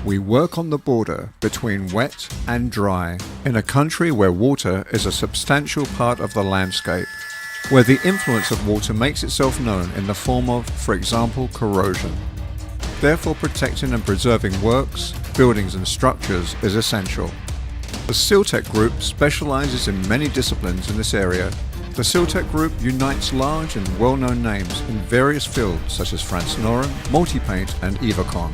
We work on the border between wet and dry, in a country where water is a substantial part of the landscape, where the influence of water makes itself known in the form of, for example, corrosion. Therefore, protecting and preserving works, buildings and structures is essential. The Siltec Group specializes in many disciplines in this area. The Siltec Group unites large and well-known names in various fields such as France Noren, Multipaint and Evacon,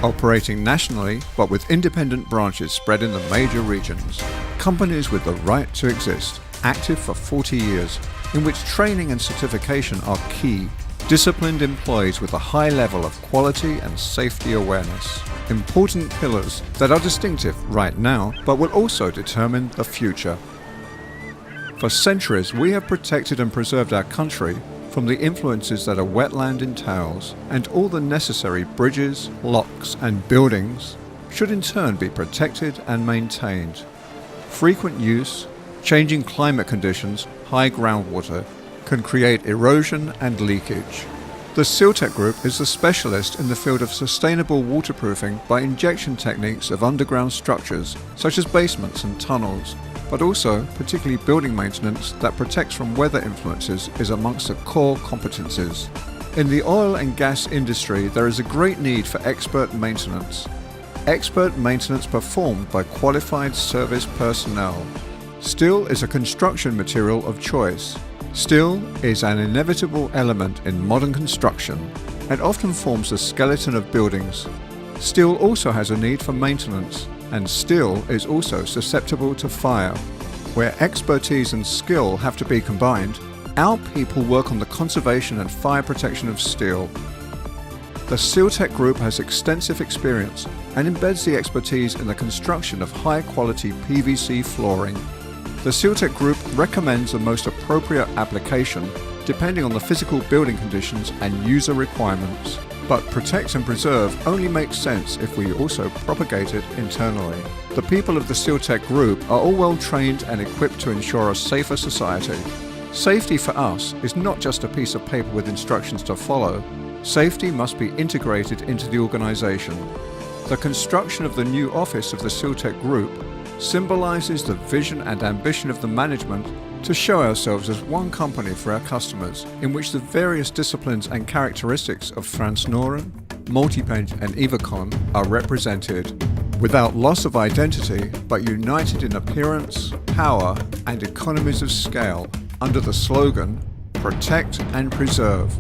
operating nationally but with independent branches spread in the major regions. Companies with the right to exist, active for 40 years, in which training and certification are key. Disciplined employees with a high level of quality and safety awareness. Important pillars that are distinctive right now, but will also determine the future. For centuries, we have protected and preserved our country from the influences that a wetland entails, and all the necessary bridges, locks, and buildings should in turn be protected and maintained. Frequent use, changing climate conditions, high groundwater, can create erosion and leakage. The Siltec Group is a specialist in the field of sustainable waterproofing by injection techniques of underground structures such as basements and tunnels, but also particularly building maintenance that protects from weather influences is amongst the core competencies. In the oil and gas industry, there is a great need for expert maintenance. Expert maintenance performed by qualified service personnel. Steel is a construction material of choice. Steel is an inevitable element in modern construction and often forms the skeleton of buildings. Steel also has a need for maintenance, and steel is also susceptible to fire. Where expertise and skill have to be combined, our people work on the conservation and fire protection of steel. The Siltec Group has extensive experience and embeds the expertise in the construction of high-quality PVC flooring. The Siltec Group recommends the most appropriate application depending on the physical building conditions and user requirements. But protect and preserve only makes sense if we also propagate it internally. The people of the Siltec Group are all well trained and equipped to ensure a safer society. Safety for us is not just a piece of paper with instructions to follow. Safety must be integrated into the organization. The construction of the new office of the Siltec Group symbolizes the vision and ambition of the management to show ourselves as one company for our customers, in which the various disciplines and characteristics of France Noren, Multipaint and Evacon are represented, without loss of identity but united in appearance, power and economies of scale under the slogan, Protect and Preserve.